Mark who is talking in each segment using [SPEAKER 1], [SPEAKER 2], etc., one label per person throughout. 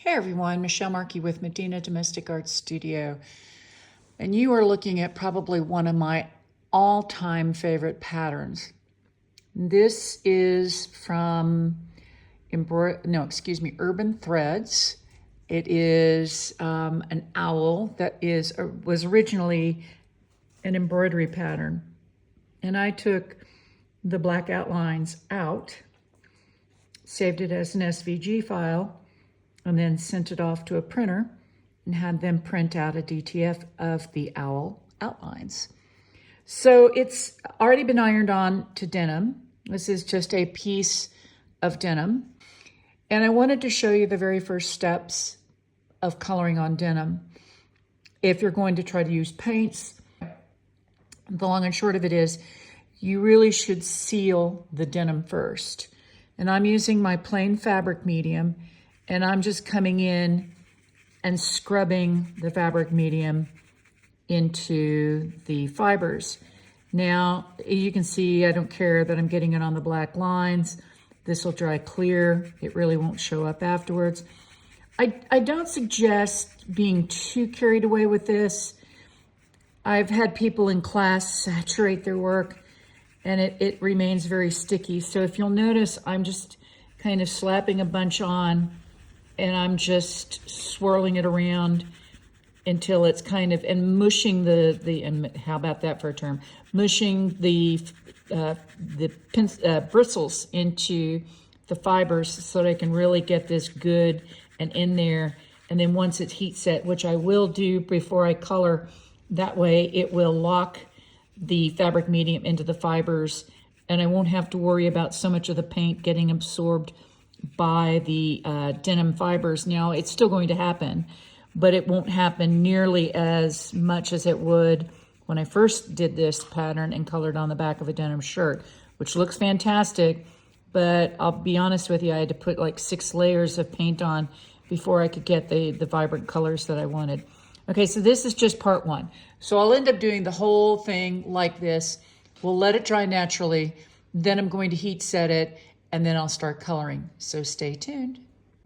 [SPEAKER 1] Hey everyone, Michelle Markey with Medina Domestic Arts Studio. And you are looking at probably one of my all-time favorite patterns. This is from Urban Threads. It is an owl that was originally an embroidery pattern. And I took the black outlines out, saved it as an SVG file, and then sent it off to a printer and had them print out a DTF of the owl outlines. So it's already been ironed on to denim. This is just a piece of denim. And I wanted to show you the very first steps of coloring on denim. If you're going to try to use paints, the long and short of it is, you really should seal the denim first. And I'm using my plain fabric medium, and I'm just coming in and scrubbing the fabric medium into the fibers. Now, you can see I don't care that I'm getting it on the black lines. This will dry clear. It really won't show up afterwards. I don't suggest being too carried away with this. I've had people in class saturate their work, and it remains very sticky. So if you'll notice, I'm just kind of slapping a bunch on, and I'm just swirling it around until it's kind of, and mushing and how about that for a term? Mushing the bristles into the fibers so that I can really get this good and in there. And then once it's heat set, which I will do before I color, that way it will lock the fabric medium into the fibers, and I won't have to worry about so much of the paint getting absorbed by the denim fibers. Now, it's still going to happen, but it won't happen nearly as much as it would when I first did this pattern and colored on the back of a denim shirt, which looks fantastic, but I'll be honest with you, I had to put like 6 layers of paint on before I could get the vibrant colors that I wanted. Okay, so this is just part 1. So I'll end up doing the whole thing like this. We'll let it dry naturally, then I'm going to heat set it, and then I'll start coloring, so stay tuned.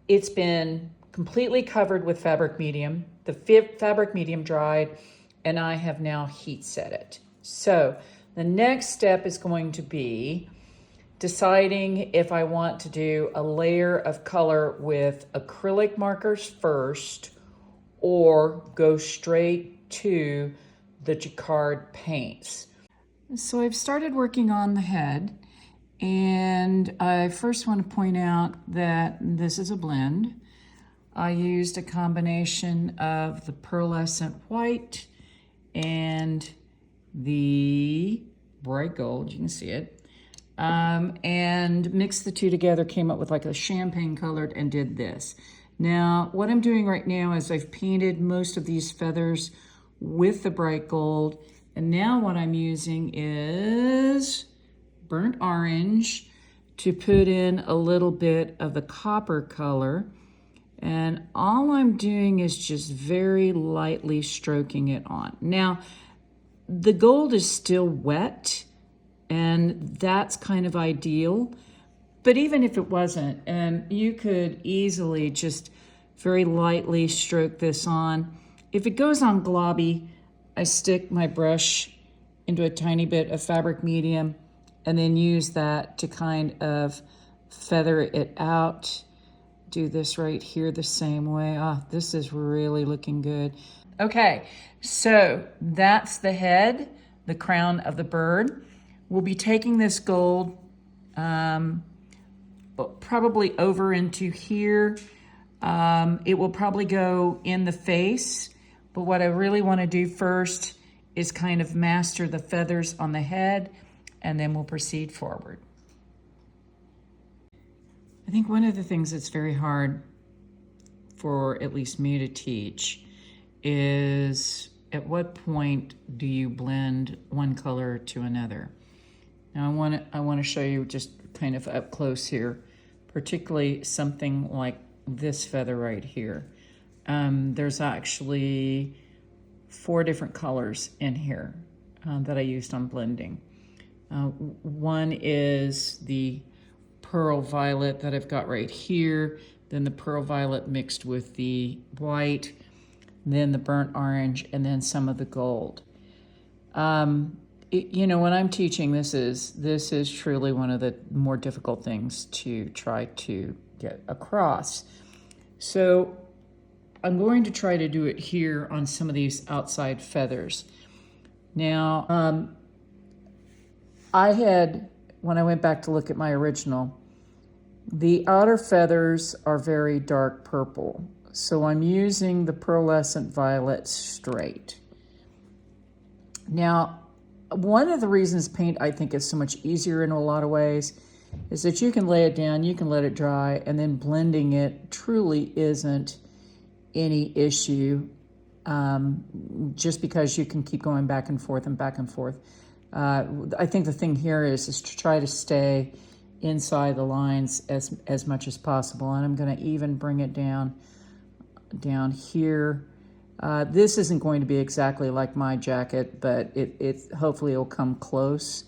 [SPEAKER 1] It's been completely covered with fabric medium. The fabric medium dried, and I have now heat set it. So the next step is going to be deciding if I want to do a layer of color with acrylic markers first, or go straight to the jacquard paints. So I've started working on the head, and I first want to point out that this is a blend. I used a combination of the pearlescent white and the bright gold, you can see it, and mixed the two together, came up with like a champagne colored, and did this. Now, what I'm doing right now is I've painted most of these feathers with the bright gold, and now what I'm using is burnt orange to put in a little bit of the copper color, and all I'm doing is just very lightly stroking it on. Now, the gold is still wet, and that's kind of ideal. But even if it wasn't, you could easily just very lightly stroke this on. If it goes on globby, I stick my brush into a tiny bit of fabric medium and then use that to kind of feather it out. Do this right here the same way. This is really looking good. Okay, so that's the head, the crown of the bird. We'll be taking this gold probably over into here. It will probably go in the face, but what I really want to do first is kind of master the feathers on the head, and then we'll proceed forward. I think one of the things that's very hard for at least me to teach is at what point do you blend one color to another. Now I want to show you just kind of up close here, particularly something like this feather right here. There's actually 4 different colors in here that I used on blending. One is the pearl violet that I've got right here. then the pearl violet mixed with the white, then the burnt orange, and then some of the gold. You know, when I'm teaching, this is truly one of the more difficult things to try to get across. So I'm going to try to do it here on some of these outside feathers. Now, I had, when I went back to look at my original, the outer feathers are very dark purple. So I'm using the pearlescent violet straight. Now, one of the reasons paint, I think, is so much easier in a lot of ways is that you can lay it down, you can let it dry, and then blending it truly isn't any issue, just because you can keep going back and forth and back and forth. I think the thing here is to try to stay inside the lines as much as possible. And I'm going to even bring it down here. This isn't going to be exactly like my jacket, but it hopefully it'll come close.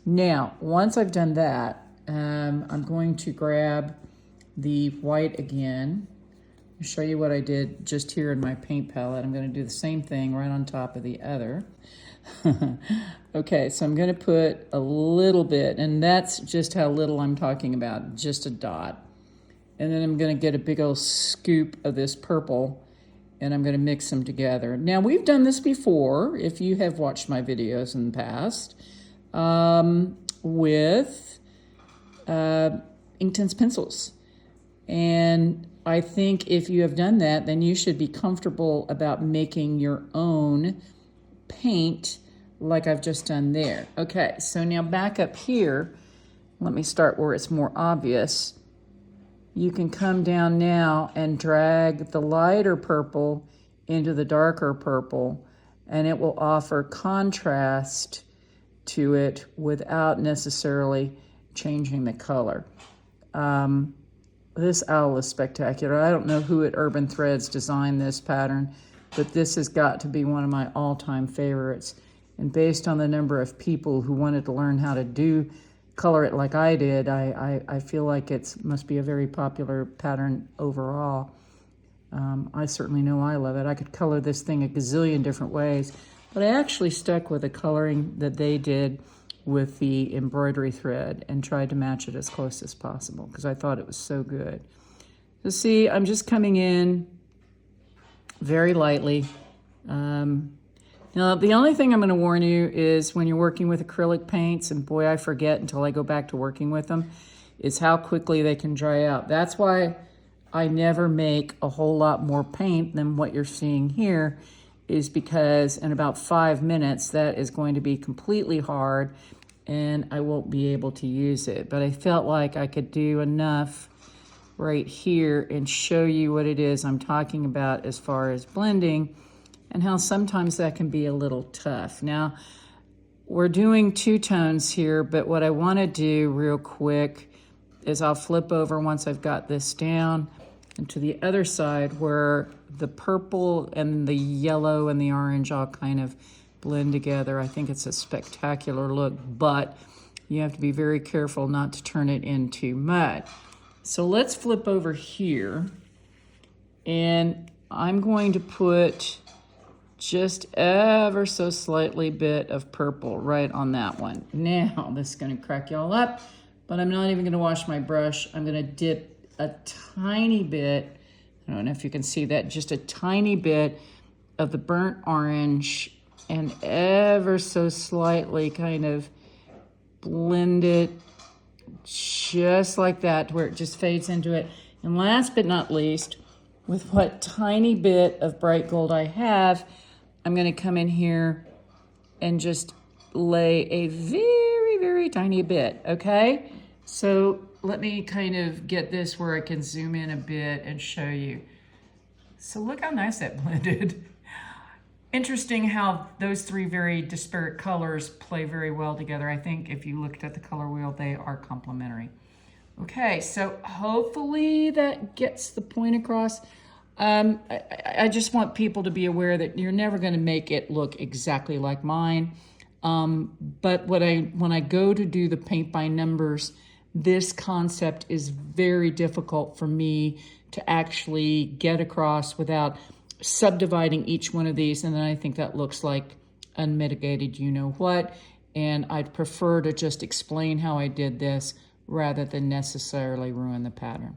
[SPEAKER 1] Now, once I've done that, I'm going to grab the white again. I'll show you what I did just here in my paint palette. I'm going to do the same thing right on top of the other. Okay, so I'm going to put a little bit, and that's just how little I'm talking about, just a dot. And then I'm going to get a big old scoop of this purple, and I'm going to mix them together. Now, we've done this before, if you have watched my videos in the past, with Inktense pencils. And I think if you have done that, then you should be comfortable about making your own paint like I've just done there. Okay, so now back up here, let me start where it's more obvious. You can come down now and drag the lighter purple into the darker purple, and it will offer contrast to it without necessarily changing the color. This owl is spectacular. I don't know who at Urban Threads designed this pattern, but this has got to be one of my all-time favorites. And based on the number of people who wanted to learn how to color it like I did, I feel like it must be a very popular pattern overall. I certainly know I love it. I could color this thing a gazillion different ways, but I actually stuck with the coloring that they did with the embroidery thread and tried to match it as close as possible because I thought it was so good. So see, I'm just coming in very lightly. Now, the only thing I'm going to warn you is when you're working with acrylic paints, and boy, I forget until I go back to working with them, is how quickly they can dry out. That's why I never make a whole lot more paint than what you're seeing here, is because in about 5 minutes, that is going to be completely hard and I won't be able to use it. But I felt like I could do enough right here and show you what it is I'm talking about as far as blending, and how sometimes that can be a little tough. Now, we're doing two tones here, but what I want to do real quick is I'll flip over once I've got this down and to the other side where the purple and the yellow and the orange all kind of blend together. I think it's a spectacular look, but you have to be very careful not to turn it into mud. So let's flip over here, and I'm going to put just ever so slightly bit of purple right on that one. Now, this is going to crack y'all up, but I'm not even going to wash my brush. I'm going to dip a tiny bit, I don't know if you can see that, just a tiny bit of the burnt orange, and ever so slightly kind of blend it just like that, where it just fades into it. And last but not least, with what tiny bit of bright gold I have, I'm going to come in here and just lay a very, very tiny bit, okay? So let me kind of get this where I can zoom in a bit and show you. So look how nice that blended. Interesting how those three very disparate colors play very well together. I think if you looked at the color wheel, they are complementary. Okay, so hopefully that gets the point across. I just want people to be aware that you're never going to make it look exactly like mine. But when I go to do the paint by numbers this concept is very difficult for me to actually get across without subdividing each one of these. And then I think that looks like unmitigated you know what. And I'd prefer to just explain how I did this rather than necessarily ruin the pattern.